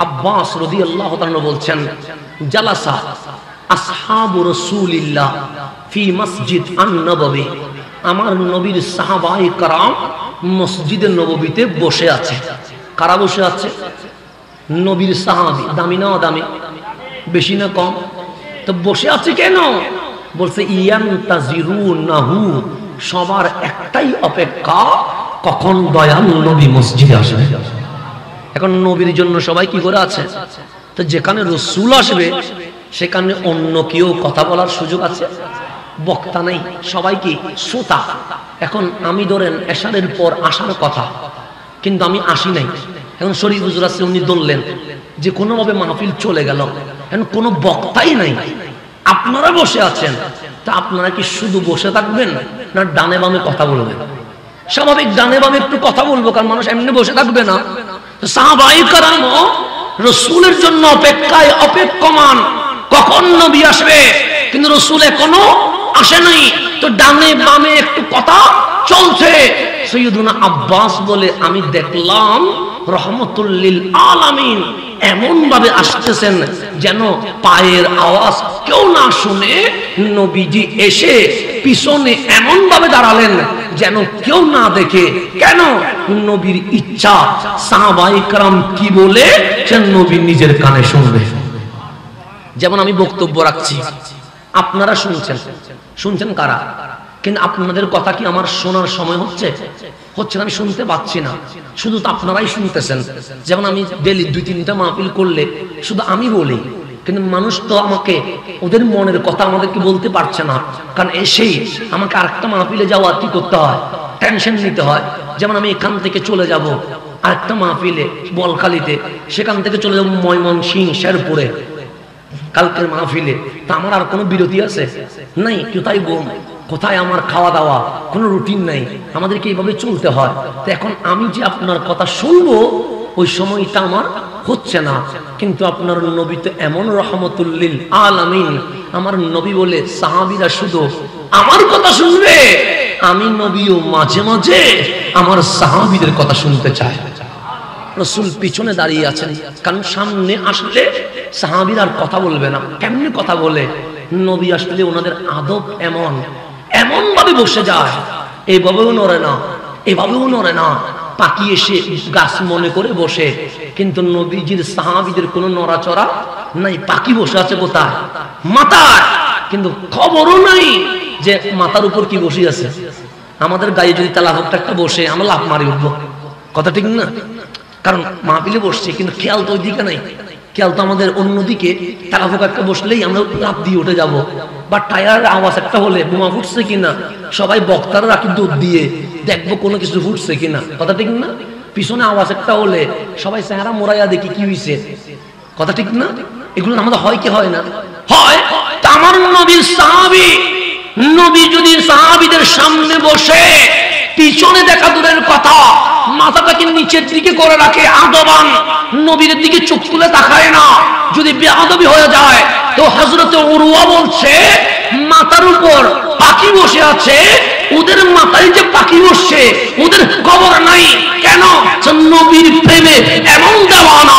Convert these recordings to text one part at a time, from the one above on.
আব্বাস রাদিয়াল্লাহু তাআলা বলছেন, জালাসা আসহাবু রাসূলিল্লাহ ফি মসজিদ আন-নববী, আমার নবীর সাহাবায়ে کرام মসজিদে নববীতে বসে আছে। কারা বসে আছে? নবীর সাহাবী। দামি না দামি? বেশি না কম? তো বসে আছে কেন? বলছে ইয়ান্তাজিরুনাহু, সবার একটাই অপেক্ষা, কখন দয়াল নবী মসজিদে আসবে। এখন নবীর জন্য সবাই কি করে আছে? তো যেখানে রাসূল আসবে সেখানে অন্য কেউ কথা বলার সুযোগ আছে? বক্তা নাই, সবাই কি শ্রোতা। এখন আমি ধরেন এশারের পর আসার কথা, কিন্তু আমি আসি নাই। এখন শরীফ হুজুর আছে, উনি বললেন যে কোনোভাবে মাহফিল চলে গেল, এখন কোনো বক্তাই নাই, আপনারা বসে আছেন, তা আপনারা কি শুধু বসে থাকবেন না ডানে বামে কথা বলবেন? স্বাভাবিক ডানে বামে একটু কথা বলবো, কারণ মানুষ এমনি বসে থাকবে না। সাহাবায়ে কেরাম রাসূলের জন্য অপেক্ষায় অপেক্ষমান, কখন নবী আসবে, কিন্তু রাসূল এখনো আসে নাই। তো ডানে বামে একটু কথা চলছে। সৈয়দুনা আব্বাস বলে, আমি দেখলাম রহমতুল লিল আলামিন এমন ভাবে আসতেছেন যেন পায়ের আওয়াজ কেউ না শুনে। নবীজি এসে পিছনে এমন ভাবে দাঁড়ালেন যেন কেউ না দেখে। কেন? নবীর ইচ্ছা সাহাবায়ে কেরাম কি বলে সে নবী নিজের কানে শুনবে। যেমন আমি বক্তব্য রাখছি, আপনারা শুনছেন, শুনছেন কারা? কিন্তু আপনাদের কথা কি আমার শোনার সময় হচ্ছে? হচ্ছে না, আমি শুনতে পাচ্ছি না, শুধু তো আপনারাই শুনতেছেন। যেমন আমি ডেলি 2-3টা মাহফিল করলে শুধু আমি বলি, কিন্তু মানুষ তো আমাকে ওদের মনের কথা আমাদেরকে বলতে পারছে না, কারণ এসেই আমাকে আরেকটা মাহফিলে যাওয়া কি করতে হয়, টেনশন নিতে হয়। যেমন আমি এখান থেকে চলে যাব আরেকটা মাহফিলে বলখালিতে, সেখান থেকে চলে যাব ময়মনসিংহ শেরপুরে কালকের মাহফিলে। তা আমার আর কোনো বিরতি আছে? নাই। কোথায় ঘুম, কোথায় আমার খাওয়া দাওয়া, কোনো রুটিন নাই। আমাদেরকে এইভাবে চলতে হয়। তো এখন আমি যে আপনার কথা শুনবো ওই সময়টা আমার হচ্ছে না। কিন্তু আপনার নবী তো এমন রহমতুল লিল আলামিন, আমার নবী বলে সাহাবীরা শুধু আমার কথা শুনবে। আমি নবীও মাঝে মাঝে আমার সাহাবীদের কথা শুনতে চাই। রাসূল পিছনে দাঁড়িয়ে আছেন, কারণ সামনে আসলে সাহাবীরা আর কথা বলবে না। কেমনে কথা বলে? নবী আসলে ওনাদের আদব এমন, এমন ভাবে বসে যায়, এভাবেও নড়ে না, এভাবেও নড়ে না। পাখি এসে গাছ মনে করে বসে, কিন্তু নবীজির সাহাবীদের কোনো নড়াচড়া নাই। পাখি বসে আছে কোথায়? মাথায়, কিন্তু খবরও নাই যে মাথার উপর কি বসে আছে। আমাদের গায়ে যদি তালাভক্ত একটা বসে, আমরা লাফ মারি উঠবো। কথা ঠিক না? কারণ মাহফিলে বসছে, কিন্তু খেয়াল তো ওই দিকে নাই। খেয়াল তো আমাদের অন্যদিকে। তালাভক্ত একটা বসলেই আমরা লাফ দিয়ে উঠে যাবো। বা টায়ারের আওয়াজ একটা হলে বোমা ফুটছে কিনা, সবাই বক্তারা রাখি দুধ দিয়ে দেখবো কোনো কিছু ফুটছে কিনা। কথা ঠিক না? পিছনে আওয়াজ একটা হলে সবাই চেহারা মোড়াইয়া দেখি কি হয়েছে। কথা ঠিক না? এগুলো আমাদের হয় কি হয় না? হয়। তা আমার নবীর সাহাবী, নবী যদি সাহাবীদের সামনে বসে পিছনে দেখা দূরের কথা, মাথাটাকে নিচের দিকে করে রাখে, আদবান নবীর দিকে চোখ তুলে তাকায় না, যদি বেয়াদবি হয়ে যায় তো হযরত উরওয়া বলছে মাথার উপর পাখি বসে আছে, ওদের মাথায় যে পাখি বসছে ওদের খবর নাই। কেন? নবীর প্রেমে এমন দেওয়ানা,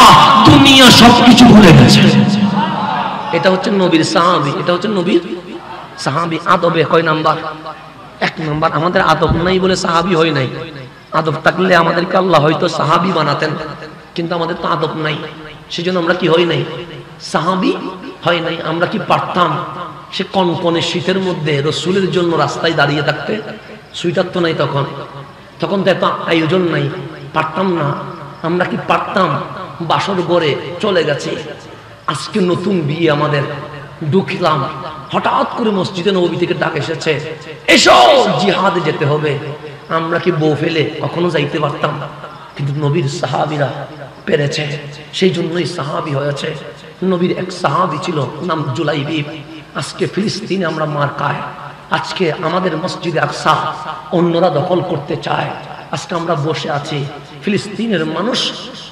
দুনিয়া সবকিছু ভুলে গেছে। এটা হচ্ছে নবীর সাহাবী, এটা হচ্ছে নবীর সাহাবী। আদবে কয় নাম্বার? 1 নাম্বার। আমাদের আদব নাই বলে সাহাবী হয় নাই। আদব থাকলে আমাদেরকে আল্লাহ হয়তো সাহাবী বানাতেন, কিন্তু আমাদের তো আদব নাই, সেজন্য আমরা কি হই নাই? সাহাবী হয় নাই। আমরা কি পারতাম সে কনকনে শীতের মধ্যে রাসূলের জন্য রাস্তায় দাঁড়িয়ে থাকতে? সুইটার তো নাই তখন, তখন তো এত আয়োজন নাই, পারতাম না। আমরা কি পারতাম? বাসর ঘরে চলে গেছে, আজকে নতুন বিয়ে আমাদের, ঢুকলাম, হঠাৎ করে মসজিদে নববী থেকে ডাক এসেছে, এসো জিহাদে যেতে হবে। আমরা কি বউ ফেলে কখনো যাইতে পারতাম? কিন্তু নবীর সাহাবীরা পেরেছে, সেই জন্যই সাহাবী হয়েছে। নবীর এক সাহাবী ছিল, নাম জুলাইবিব। আজকে ফিলিস্তিনে আমরা মার খাই, আজকে আমাদের মসজিদে আকসা অন্যরা দখল করতে চায়। আজকে আমরা বসে আছি, ফিলিস্তিনের মানুষ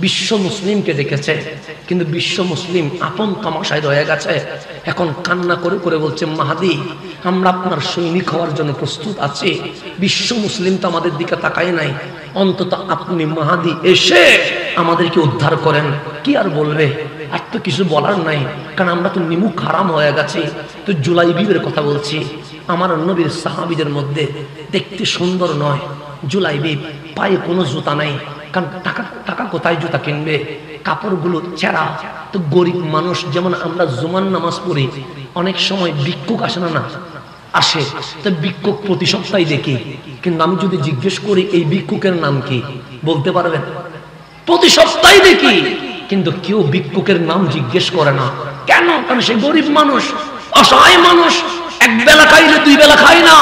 বিশ্ব মুসলিমকে দেখেছে, কিন্তু বিশ্ব মুসলিম আপন তামাশায় রয়ে গেছে। এখন কান্না করে করে বলছে, মাহাদি আমরা আপনার সৈনিক হওয়ার জন্য প্রস্তুত আছি। বিশ্ব মুসলিম তো আমাদের দিকে তাকায় নাই, অন্তত আপনি মাহাদি এসে আমাদেরকে উদ্ধার করেন। কি আর বলবে, আর তো কিছু বলার নাই, কারণ আমরা তো নিমুখ হারাম হয়ে গেছি। তো জুলাইবিবের কথা বলছি, আমার নবীর সাহাবীদের মধ্যে দেখতে সুন্দর নয় জুলাইবিব, পায়ে কোনো জুতা নাই, কারণ টাকা কোথায় জুতা কিনবে, কাপড়গুলো ছেঁড়া। তো গরিব মানুষ, যেমন আমরা জুমার নামাজ পড়ি, অনেক সময় ভিক্ষুক আসে না, আসে, তো ভিক্ষুক প্রতি সপ্তাহে দেখি, কিন্তু আমি যদি জিজ্ঞেস করি এই ভিক্ষুকের নাম কি, বলতে পারবেন? প্রতি সপ্তাহে দেখি, কিন্তু কেউ ভিক্ষুকের নাম জিজ্ঞেস করে না। কেন? কারণ সে গরিব মানুষ, অসহায় মানুষ, এক বেলা খাইলে দুই বেলা খাই না,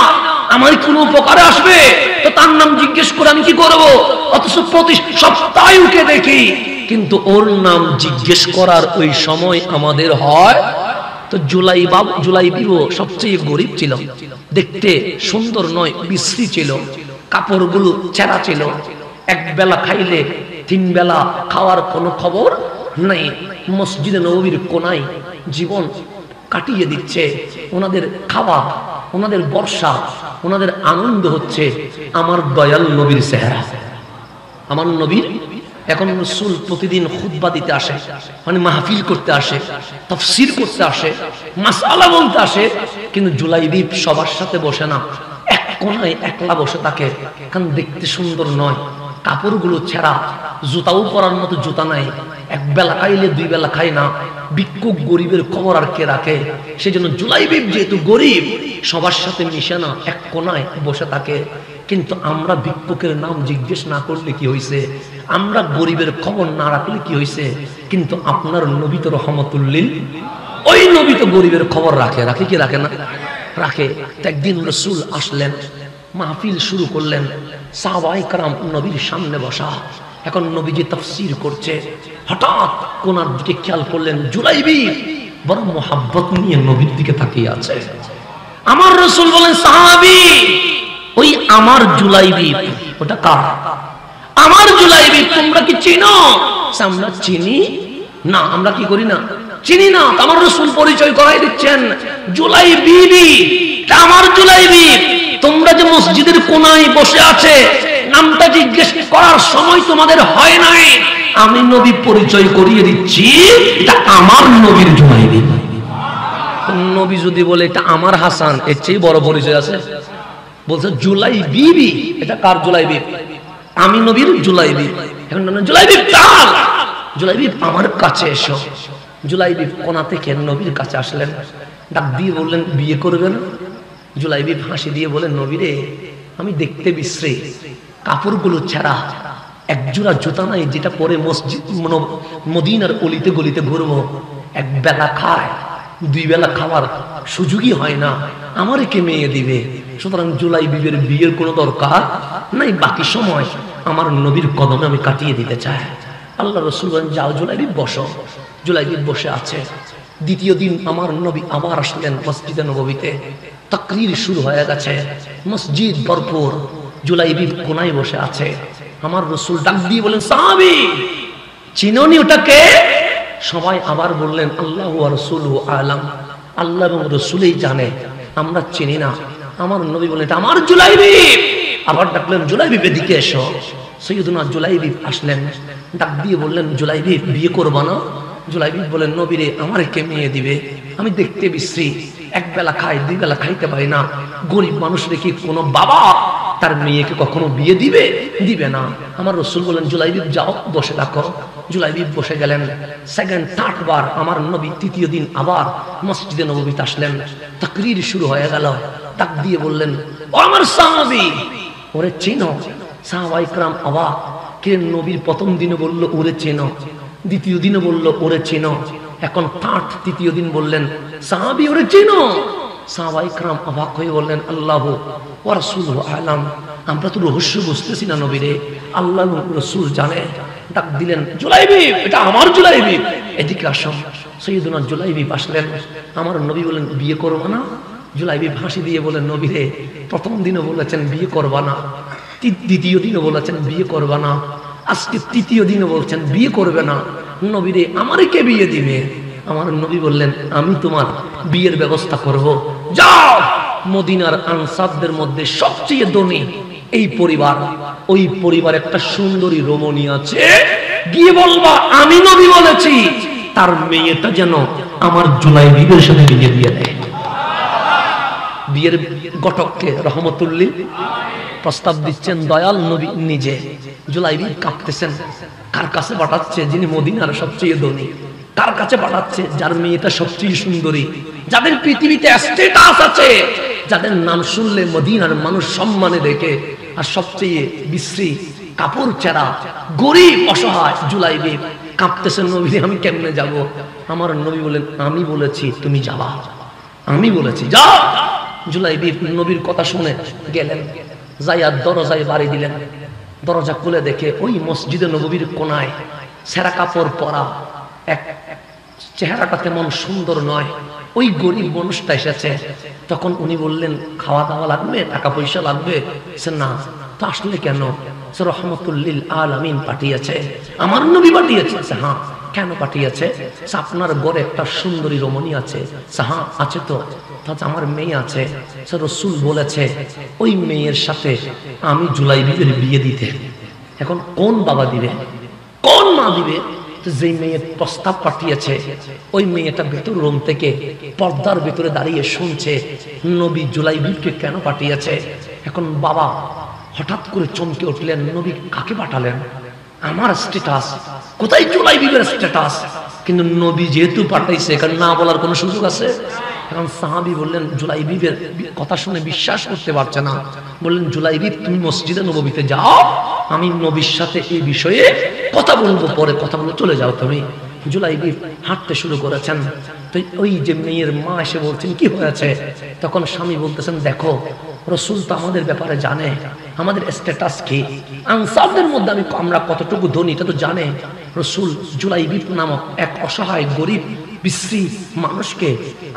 আমার কোনো উপকারে আসবে, তো তার নাম জিজ্ঞেস করে আমি কি করব? অথচ প্রতি সপ্তাহে ওকে দেখি, কিন্তু ওর নাম জিজ্ঞেস করার ওই সময় আমাদের হয়। তো জুলাইবিও সবচেয়ে গরিব ছিল, দেখতে সুন্দর নয়, বিশ্রী ছিল, কাপড়গুলো ছেঁড়া ছিল, এক বেলা খাইলে তিন বেলা খাওয়ার কোনো খবর নাই। মসজিদে নববীর কোনায় জীবন কাটিয়ে দিচ্ছে। ওনাদের খাওয়া, ওনাদের বর্ষা, ওনাদের আনন্দ হচ্ছে আমার দয়াল নবীর চেহারা। আমার নবীর এখন রাসূল প্রতিদিন খুতবা দিতে আসে, মানে মাহফিল করতে আসে, তাফসীর করতে আসে, মাসআলা বলতে আসে, কিন্তু জুলাইবিব সবার সাথে বসে না, এক কোনায় একলা বসে থাকে। কারণ দেখতে সুন্দর নয়, কাপড়গুলো ছেঁড়া, জুতাও পরার মতো জুতা নাই, এক বেলা খাইলে দুই বেলা খায় না। ভিক্ষুক গরিবের খবর আর কে রাখে? সেজন্য জুলাইবিব যেহেতু গরিব, সবার সাথে মিশে না, এক কোনায় বসে থাকে। কিন্তু আমরা ভিক্ষুকের নাম জিজ্ঞেস না করলে কি হয়েছে, আমরা গরিবের খবর না রাখলে কি হয়েছে, কিন্তু আপনার নবী তো রহমতুল্লিল, ওই নবী তো গরিবের খবর রাখে, রাখে কি রাখে না? রাখে। একদিন রাসূল আসলেন, মাহফিল শুরু করলেন, সাহাবায়ে কেরাম নবীর সামনে বসা, এখন নবীজি তাফসীর করছে, হঠাৎ কোনার দিকে খেয়াল করলেন, জুলাইবিব বড় মোহাব্বত নিয়ে নবীর দিকে তাকিয়ে আছে। আমার রাসূল বলেন, সাহাবী ওই আমার জুলাইবিব, ওটা কার? আমার জুলাইবিব তোমরা কি চিনো? আমরা চিনি না। আমরা কি করি না? চিনি না। আমার রাসূল পরিচয় করাই দিচ্ছেন, জুলাইবিবি, এটা আমার জুলাইবিব। তোমরা যে মসজিদের কোনায় বসে আছে, নামটা জিজ্ঞেস করার সময় তোমাদের হয় নাই, আমি নবী পরিচয় করিয়ে দিচ্ছি, এটা আমার নবীর জুলাইবিব। নবী যদি বলে এটা আমার হাসান, এর চেয়ে বড় পরিচয় আছে? বলছে জুলাইবিবি, এটা কার জুলাইবিব? আমি নবীর জুলাইবিব। এখন জুলাইবিব কার? জুলাইবিব আমার কাছে এসো। জুলাইবিব কোনা থেকে নবীর কাছে আসলেন, ডাক দিয়ে বললেন, বিয়ে করবেন? জুলাইবিব হাসি দিয়ে বলেন, নবী রে, আমি দেখতে বিশ্রী, কাপড়গুলো ছেঁড়া, এক জোড়া জুতা নাই যেটা পরে মসজিদ মদিনার অলিতে গলিতে ঘুরবো, এক বেলা খায়, দুই বেলা খাওয়ার সুযোগই হয় না, আমারে কে মেয়ে দিবে? সুতরাং জুলাইবিবের বিয়ের কোনো দরকার নাই, বাকি সময় আমার নবীর কদমে আমি কাটিয়ে দিতে চাই। আল্লাহ রাসূল বলেন, যাও জুলাইবিব বসো। জুলাইবিব বসে আছে। দ্বিতীয় দিন আমার নবী আবার আসলেন মসজিদে নববীতে, তাকরীর শুরু হয়ে গেছে, মসজিদ ভরপুর, জুলাইবিব কোনায় বসে আছে। আমার রাসূল ডাক দিয়ে বলেন, সাহাবী চিনোনি ওটাকে? সবাই আবার বললেন, আল্লাহু ওয়া রাসূলুহু আলাম, আল্লাহ এবং রাসূলই জানে, আমরা চিনি না। আমার নবী বলেন, এটা আমার জুলাইবিব। আবার ডাকলেন, জুলাইবিব এদিকে এসো। সাইয়্যিদুনা জুলাইবিব আসলেন, ডাক দিয়ে বললেন, জুলাইবিব বিয়ে করবা না? জুলাইবিব বলেন, নবী রে, আমারে কে মেয়ে দিবে? আমি দেখতে বিশ্রী, এক বেলা খাই, দুই বেলা খাইতে পারি না, গরিব মানুষ রেখে কোনো বাবা তার মেয়েকে কখনো বিয়ে দিবে? দিবে না। আমার রাসূল বলেন, জুলাইবিব যাও বসে থাকো। জুলাইবিব বসে গেলেন। সেকেন্ড থার্ড বার আমার নবী তৃতীয় দিন আবার মসজিদে নববীতে আসলেন, তাকরীর শুরু হয়ে গেল। ডাক দিয়ে বললেন, ও আমার সাহাবী, ওরে চিনো? সাহাবায়ে কেরাম অবাক, কে নবীর প্রথম দিনে বললো ওরে চিনো, দ্বিতীয় দিনে বললো ওরে চিনো, এখন তৃতীয় দিন বললেন, সাহাবী ওরে চিনো? সাহাবায়ে কেরাম অবাক হয়ে বললেন, আল্লাহু ওয়া রাসূলুহু আলাম, আমরা তো রহস্য বুঝতেছি না নবী রে, আল্লাহ রাসূল জানে। ডাক দিলেন, জুলাইবিব, এটা আমার জুলাইবিব, এদিকে আসো। সাইয়্যিদুনা জুলাইবিব আসলেন। আমার নবী বলেন, বিয়ে করবা না? জুলাইবিব হাসি দিয়ে বলেন, নবী রে, প্রথম দিনে বলেছেন বিয়ে করবা না, দ্বিতীয় দিনও বলেছেন বিয়ে করবে না, আজকে তৃতীয় দিনও বলছেন বিয়ে করবে না। নবী রে, আমারে কে বিয়ে দিবে? আমার নবী বললেন, আমি তোমার বিয়ের ব্যবস্থা করব। যাও, মদিনার আনসারদের মধ্যে সবচেয়ে ধনী এই পরিবার, ওই পরিবার একটা সুন্দরী রমণী আছে, গিয়ে বলবা আমি নবী বলেছি তার মেয়েটা যেন আমার জুলাইবিবের সাথে বিয়ে দিয়ে দেয়। বিয়ের ঘটককে রহমতুল্লিল প্রস্তাব দিচ্ছেন দয়াল নবী নিজে। জুলাইবি কাঁপতেছেন, কার কাছে পাঠাচ্ছে? যিনি মদিনার সবচেয়ে ধনী। কার কাছে পাঠাচ্ছে? যার মেয়েটা সবচেয়ে সুন্দরী, যাদের পৃথিবীতে স্ট্যাটাস আছে, যাদের নাম শুনলে মদিনার মানুষ সম্মানে দেখে। আর সবচেয়ে বিশ্রী, কাপড় চেরা, গরিব, অসহায় জুলাইবি কাঁপতেছেন, নবী আমি কেমনে যাব? আমার নবী বলেন, আমি বলেছি তুমি যাবা, আমি বলেছি যাও। জুলাইবি নবীর কথা শুনে গেলেন, যাইয়া দরজায় বাড়ি দিলেন। দরজা খুলে দেখে ওই মসজিদে নববীর কোনায় ছেঁড়া কাপড় পরা এক, চেহারাটা তেমন সুন্দর নয়, ওই গরিব মানুষটা এসেছে। তখন উনি বললেন, খাওয়া দাওয়া লাগবে, টাকা পয়সা লাগবে? সে না। তো আসলে কেন? সে রহমতুল্লিল আলামিন পাঠিয়েছে, আমার নবী পাঠিয়েছে। হ্যাঁ। কেন পাঠিয়েছে? আপনার ঘরে একটা সুন্দরী রমণী আছে। হ্যাঁ আছে তো। আমার মেয়ে আছে, সে রসুল বলেছে ওই মেয়ের সাথে আমি জুলাইবিবের বিয়ে দিতে। এখন কোন বাবা দিবে, কোন মা দিবে? যে মেয়ে প্রস্তাব পাঠিয়েছে ওই মেয়েটা ভেতর রুম থেকে পর্দার ভেতরে দাঁড়িয়ে শুনছে নবী জুলাইবিবকে কেন পাঠিয়েছে। এখন বাবা হঠাৎ করে চমকে উঠলেন, নবী কাকে পাঠালেন? আমার স্ট্যাটাস কোথায়? জুলাইবিবের স্ট্যাটাস। কিন্তু নবী যেহেতু পাঠাইছে, এখানে না বলার কোনো সুযোগ আছে? এখন সাহাবী বললেন, জুলাইবিবের কথা শুনে বিশ্বাস করতে পারছে না। বললেন, জুলাইবিব তুমি মসজিদে নববীতে যাও, আমি নবীর সাথে এই বিষয়ে কথা বলবো, পরে কথা বলে চলে যাও তুমি। জুলাইবিব হাঁটতে শুরু করেছেন। তো ওই যে মেয়ের মা এসে বলছেন কি হয়েছে? তখন স্বামী বলতেছেন, দেখো রসুল তো আমাদের ব্যাপারে জানে, আমাদের স্ট্যাটাস কি, আনসারদের মধ্যে আমরা কতটুকু ধনী এটা তো জানে। রসুল জুলাইবিব নামক এক অসহায় গরিব বিশ্রী মানুষকে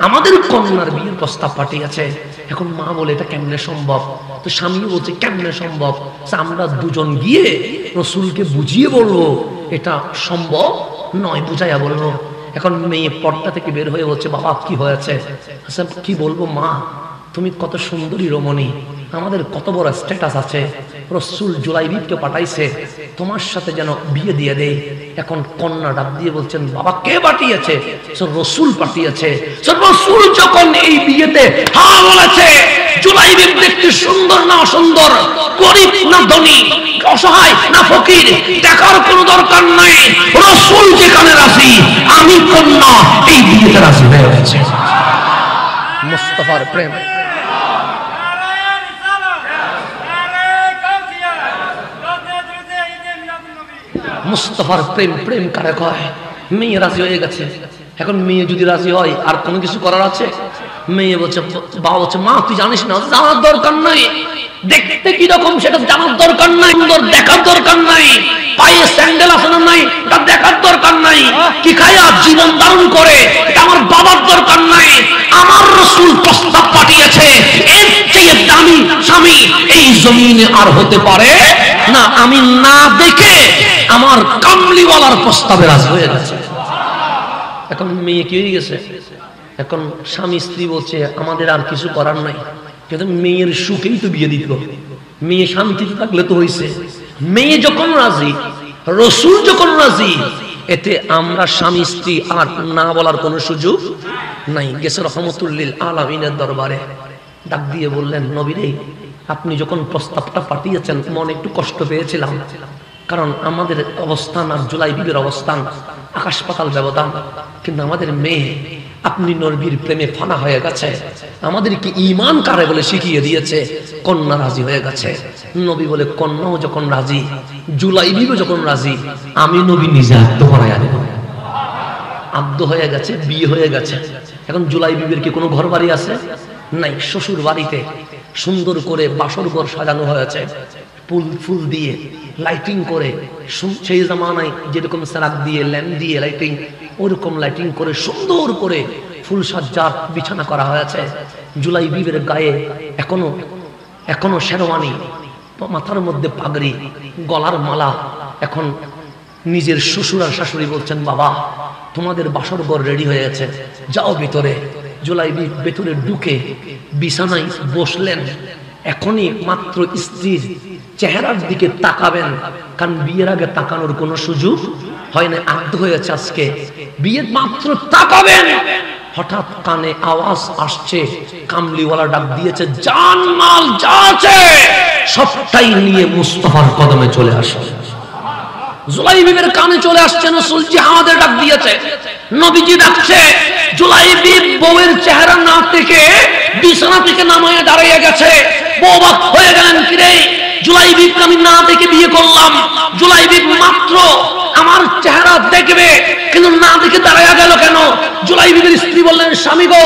আমাদের কন্যার বিয়ের প্রস্তাব পাঠিয়েছে। এখন মা বলে এটা কেমনে সম্ভব? তো স্বামী বলছে কেমনে সম্ভব? আমরা দুজন গিয়ে রসুলকে বুঝিয়ে বলবো এটা সম্ভব নয়, বুঝাইয়া বলবো। এখন মেয়ে পর্দা থেকে বের হয়ে বলছে, বাবা কি হয়েছে? কি বলবো মা, তুমি কত সুন্দরী রমণী, আমাদের কত বড় স্ট্যাটাস আছে, রসুল জুলাইবিবকে পাঠাইছে তোমার সাথে যেন বিয়ে দিয়ে দেয়। এখন কন্যা ডাক দিয়ে বলছেন, বাবা কে পাঠিয়েছে? রসুল পাঠিয়েছে। রসুল যখন এই বিয়েতে হ্যাঁ বলেছে, জুলাইবিব দেখতে সুন্দর না অসুন্দর, গরিব না ধনী, অসহায় না ফকির, দেখার কোনো দরকার নাই, রসুল যেখানে রাজি, আমি কন্যা এই বিয়েতে রাজি হয়ে গেছে। মুস্তাফার প্রেম। মুস্তাফার প্রেম, প্রেম কারে কয়? মেয়ে রাজি হয়ে গেছে। এখন মেয়ে যদি রাজি হয় আর কোনো কিছু করার আছে? মেয়ে বলছে, বাবা বলছে, মা তুই জানিস না, জানার দরকার নাই, দেখতে কিরকম সেটা জানার দরকার নাই, সুন্দর দেখার দরকার নাই, পায়ে স্যান্ডেল আছে না নাই তা দেখার দরকার নাই, কি খায়া জীবন ধারণ করে এটা আমার বাবার দরকার নাই, আমার রসুল প্রস্তাব পাঠিয়েছে, এর চেয়ে দামি স্বামী এই জমিনে আর হতে পারে না। আমি না দেখে আমার কামলিওয়ালার প্রস্তাবে রাজি হয়ে গেছে। এখন মেয়ে কি হয়ে গেছে? এখন স্বামী স্ত্রী বলছে আমাদের আর কিছু করার নাই, কিন্তু মেয়ের সুখেই তো বিয়ে দিত, মেয়ে শান্তিতে থাকলে তো হইছে। মেয়ে যখন রাজি, রসুল যখন রাজি, এতে আমরা স্বামী স্ত্রী আর না বলার কোনো সুযোগ নাই। গেছে রহমতুল্লিল আলামিনের দরবারে, ডাক দিয়ে বললেন, নবী রে, আপনি যখন প্রস্তাবটা পাঠিয়েছেন মনে একটু কষ্ট পেয়েছিলাম, কারণ আমাদের অবস্থান আর জুলাইবিবের অবস্থান আকাশ পাতাল ব্যবধান, কিন্তু আমাদের মেয়ে আপনি নবীর প্রেমে ফানা হয়ে গেছে, আমাদেরকে ঈমান কারে বলে শিখিয়ে দিয়েছে, কন্যা রাজি হয়ে গেছে। নবী বলে, কন্যাও যখন রাজি, জুলাইবিবও যখন রাজি, আমি নবী নিজে আত্মহরায়া দেব। আব্দ হয়ে গেছে, বিয়ে হয়ে গেছে। এখন জুলাইবিবের কি কোনো ঘর বাড়ি আছে? নাই। শ্বশুর বাড়িতে সুন্দর করে বাসর ঘর সাজানো হয়েছে, ফুল দিয়ে লাইটিং করে, সেই জামানায় যেরকম সারাক দিয়ে ল্যাম্প দিয়ে লাইটিং, ওরকম লাইটিং করে সুন্দর করে ফুল সজ্জার বিছানা করা হয়েছে। জুলাইবিবের গায়ে এখনো শেরওয়ানি, মাথার মধ্যে পাগড়ি, গলার মালা। এখন নিজের শ্বশুর আর শাশুড়ি বলছেন, বাবা তোমাদের বাসর ঘর রেডি হয়ে গেছে, যাও ভিতরে। জুলাইবি ভেতরে ঢুকে বিছানায় বসলেন। এখনই মাত্র স্ত্রীর চেহারার দিকে তাকাবেন, কারণ বিয়ের আগে তাকানোর কোনো সুযোগ হয় না, আদ্য হয়েছে আজকে। বিয়ের মাত্র তাকাবেন, হঠাৎ কানে আওয়াজ আসছে, কামলিওয়ালা ডাক দিয়েছে, জান মাল যা আছে সবটাই নিয়ে মুস্তাফার কদমে চলে আসো। জুলাইবিবের কানে চলে আসছে, রাসূল জিহাদের ডাক দিয়েছে, নবীজি ডাকছে। জুলাইবি বউয়ের চেহারা না থেকে বিছানা থেকে নামায় দাঁড়িয়ে গেছে। বউ অবাক হয়ে গেলেন, কিরে জুলাইবিবকে আমি না দেখে বিয়ে করলাম, জুলাইবিব মাত্র আমার চেহারা দেখবে কিন্তু না দেখে দাঁড়ায় গেল কেন? জুলাইবিবের স্ত্রী বললেন, স্বামী গো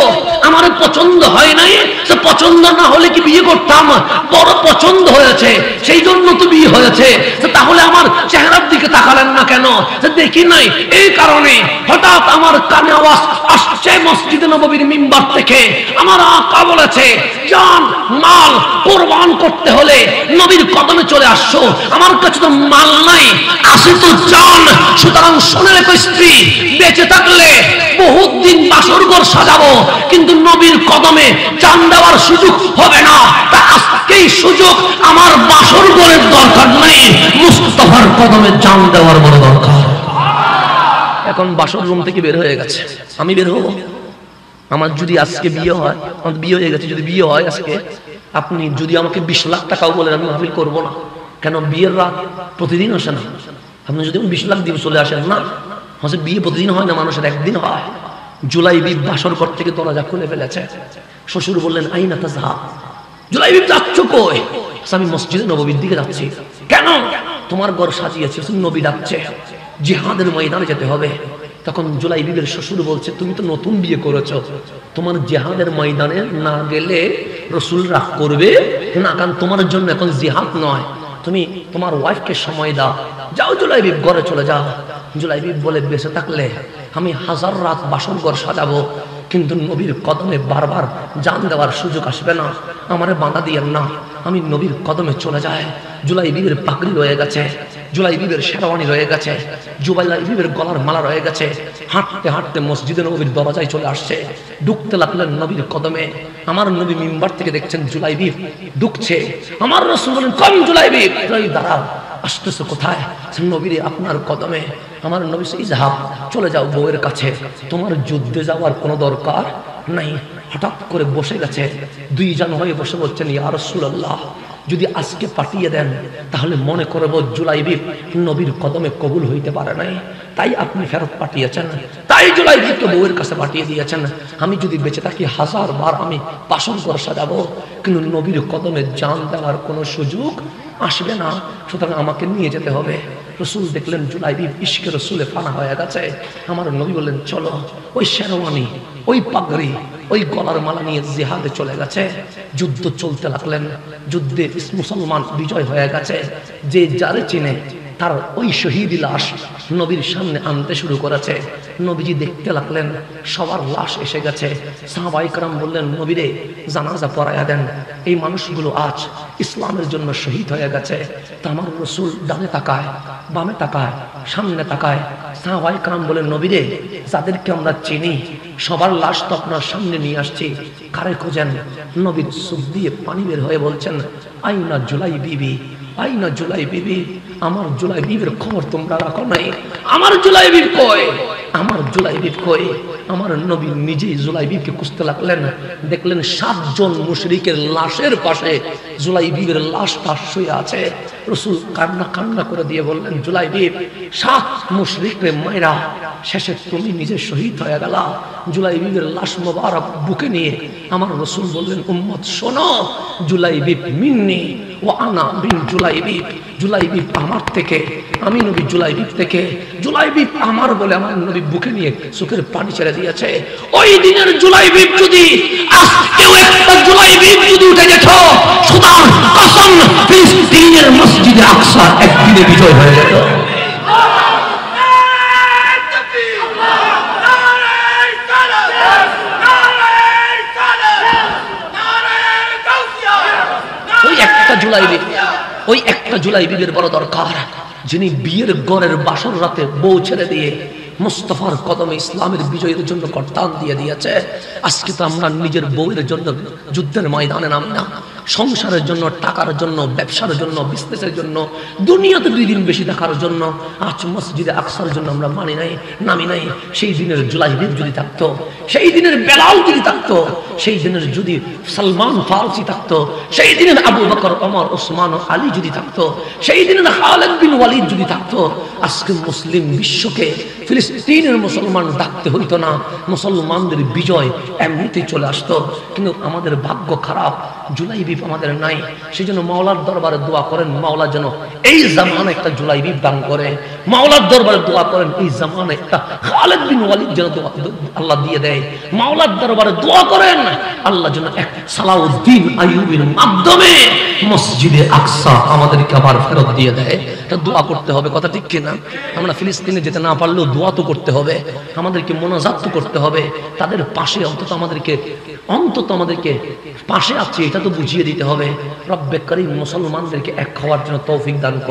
আমার পছন্দ হয় নাই, সে পছন্দ না হলে কি বিয়ে করতাম? বড় পছন্দ হয়েছে সেই জন্য তো বিয়ে হয়েছে, তাহলে আমার চেহারার দিকে তাকালেন না কেন? দেখি নাই এই কারণে। হঠাৎ আমার কানে আওয়াজ আসছে মসজিদে নববীর মিম্বার থেকে, আমার আকা বলেছে জান মাল কোরবান করতে হলে নবীর কদমে চলে আসছো, আমার কাছে তো মাল নাই, আসে তো জান। সুতরাং শুনে রেখো স্ত্রী, বেঁচে থাকলে বহুত দিন বাসর ঘর সাজাবো কিন্তু নবীর কদমে জান দেওয়ার সুযোগ হবে না। তা আজকেই সুযোগ, আমার বাসর ঘরের দরকার নাই, মুস্তাফার কদমে জান দেওয়ার বড় দরকার। এখন বাসর রুম থেকে বের হয়ে গেছে, আমি বের হবো। আমার যদি আজকে বিয়ে হয়, আমার বিয়ে হয়ে গেছে, যদি বিয়ে হয় আজকে, আপনি যদি আমাকে 20 লাখ টাকাও বলেন আমি মাহফিল করবো না। কেন? বিয়ের রাত প্রতিদিন আসে না। আপনি যদি 20 লাখ দিয়ে চলে আসেন না, হচ্ছে বিয়ে প্রতিদিন হয় না, মানুষের একদিন হয়। জুলাইবি বাসর ঘর থেকে দরজা খুলে ফেলেছে। শ্বশুর বললেন, আইনা তাযহাব, জুলাইবি যাচ্ছ কই? আমি মসজিদে নববীর দিকে যাচ্ছি। কেন? তোমার ঘর সাজিয়েছে, নবী ডাকছে, জিহাদের ময়দানে যেতে হবে। তখন জুলাইবিবের শ্বশুর বলছে, তুমি তো নতুন বিয়ে করেছো, তোমার জিহাদের ময়দানে না গেলে রাসূল রাগ করবে না, কারণ তোমার জন্য এখন জিহাদ নয়, তুমি তোমার ওয়াইফকে সময় দাও, যাও জুলাইবিব ঘরে চলে যাও। জুলাইবিব বলে, বেঁচে থাকলে আমি 1000 রাত বাসর ঘর সাজাবো কিন্তু নবীর কদমে বারবার জান দেওয়ার সুযোগ আসবে না, আমারে বাধা দিয়েন না, আমি নবীর কদমে চলে যাই। জুলাইবিবের পাগড়ি রয়ে গেছে, জুলাইবিবের শেরওয়ানি রয়ে গেছে, জুলাইবিবের গলার মালা রয়ে গেছে। হাঁটতে হাঁটতে মসজিদে নবীর দরজায় চলে আসছে, ঢুকতে লাগলেন নবীর কদমে। আমার নবী মিম্বার থেকে দেখছেন জুলাইবিব ঢুকছে। আমার রাসূল বলেন, কম জুলাইবিব, দাঁড়াও, আসতেছো কোথায়? নবীরে আপনার কদমে। আমার নবী ইজহাব, চলে যাও বউয়ের কাছে, তোমার যুদ্ধে যাওয়ার কোনো দরকার নাই। হঠাৎ করে বসে গেছে, 2 জন হয়ে বসে বলছেন, ইয়া রাসূলুল্লাহ যদি আজকে পাঠিয়ে দেন তাহলে মনে করব জুলাইবিব নবীর কদমে কবুল হইতে পারে নাই, তাই আপনি ফেরত পাঠিয়েছেন, তাই জুলাইবিবকে বউয়ের কাছে পাঠিয়ে দিয়েছেন। আমি যদি বেঁচে থাকি 1000 বার আমি বাসর ঘর সাজাবো কিন্তু নবীর কদমে জান দেওয়ার কোনো সুযোগ আসবে না, সুতরাং আমাকে নিয়ে যেতে হবে। রাসূল দেখলেন জুলাইবিব ইশকে রাসূলে ফানা হয়ে গেছে। আমার নবী বললেন, চলো। ওই শেরওয়ানি, ওই পাগড়ি, ওই গলার মালা নিয়ে জিহাদে চলে গেছে। যুদ্ধ চলতে লাগলেন, যুদ্ধে মুসলমান বিজয় হয়ে গেছে। যে যারে চিনে তার ওই শহীদ লাশ নবীর সামনে আনতে শুরু করেছে। নবীজি দেখতে লাগলেন, সবার লাশ এসে গেছে। সাহাবায়ে কেরাম বললেন, নবীরে জানাজা পড়ায়া দেন, এই মানুষগুলো আজ ইসলামের জন্য শহীদ হয়ে গেছে। তা আমার রাসূল ডানে তাকায়, বামে তাকায়, সামনে তাকায়। সাহাবায়ে কেরাম বলেন, নবীরে যাদেরকে আমরা চিনি সবার লাশ তো আপনার সামনে নিয়ে আসছি, কারে খোঁজেন? নবীর চোখ দিয়ে পানি বের হয়ে বলছেন, আইনা জুলাইবিবি, আইনা জুলাইবিবি, আমার জুলাইবিবের খবর তোমরা রাখো নাই, আমার জুলাইবিব কই, আমার জুলাইবিব কই? আমার নবী নিজেই জুলাইবিবকে খুঁজতে লাগলেন। দেখলেন 7 জন মুশরিকের লাশের পাশে জুলাইবিবের লাশটা শুয়ে আছে। রাসূল কান্না কান্না করে দিয়ে বললেন, জুলাইবিব 7 মুশরিকরে মাইরা শেষে তুমি নিজে শহীদ হয়ে গেলা। জুলাইবিবের লাশ মোবারক বুকে নিয়ে আমার রাসূল বললেন, উম্মত শোনো, জুলাইবিব মিন্নি ওয়া আনা মিন জুলাইবিব, জুলাইবিব আমার থেকে, আমি নবী জুলাইবিব থেকে। জুলাইবিব আমার বলে আমার নবী বুকে নিয়ে চোখের পানি ছেড়ে দিয়েছে। ওই দিনের জুলাইবিব যদি আজকেও একটা জুলাইবিব যদি উঠে যেত, সুতরাং কসম ফিলিস্তিনের মসজিদে আকসা একদিনে বিজয় হয়ে যেত। ওই ওই একটা জুলাই বিবির বড় দরকার, যিনি বিয়ের ঘরের বাসর রাতে বউ ছেড়ে দিয়ে মুস্তাফার কদমে ইসলামের বিজয়ের জন্য করতান দিয়ে দিয়েছে। আজকে তো আমরা নিজের বউয়ের জন্য যুদ্ধের ময়দানে নামি না, সংসারের জন্য, টাকার জন্য, ব্যবসার জন্য, বিজনেসের জন্য, দুনিয়াতে 2 দিন বেশি দেখার জন্য আজ মসজিদে আকসার জন্য আমরা নামি নাই। সেই দিনের জুলাইবিব যদি থাকতো, সেই দিনের বেলাল যদি থাকতো, সেই দিনের যদি সালমান ফারসি থাকতো, সেই দিনের আবু বকর, ওমর, ওসমান, আলী যদি থাকতো, সেই দিনের খালিদ বিন ওয়ালিদ যদি থাকতো, আজকে মুসলিম বিশ্বকে ফিলিস্তিনের মুসলমান ডাকতে হইতো না, মুসলমানদের বিজয় এমনিতেই চলে আসতো। কিন্তু আমাদের ভাগ্য খারাপ, জুলাইবিব আমাদের নাই। সেই জন্য মাওলার দরবারে দোয়া করেন, মাওলা যেন এই জামানে একটা জুলাইবিব দান করে। মাওলার দরবারে দোয়া করেন, এই জামানে একটা খালিদ বিন ওয়ালিদ যেন আল্লাহ দিয়ে দেয়। মাওলার দরবারে দোয়া করেন, আল্লাহ যেন এক সালাউদ্দিন আইয়ুবের মাধ্যমে মসজিদে আকসা আমাদেরকে আবার ফেরত দিয়ে দেয়। এটা দোয়া করতে হবে, কথা ঠিক কিনা? আমরা ফিলিস্তিনে যেতে না পারলেও দোয়া তো করতে হবে, আমাদেরকে মোনাজাত তো করতে হবে। তাদের পাশে অন্তত আমাদেরকে পাশে আছে এটা তো বুঝিয়ে দিতে হবে। রব্বে করিম মুসলমানদেরকে এক হওয়ার জন্য তৌফিক দান করুন।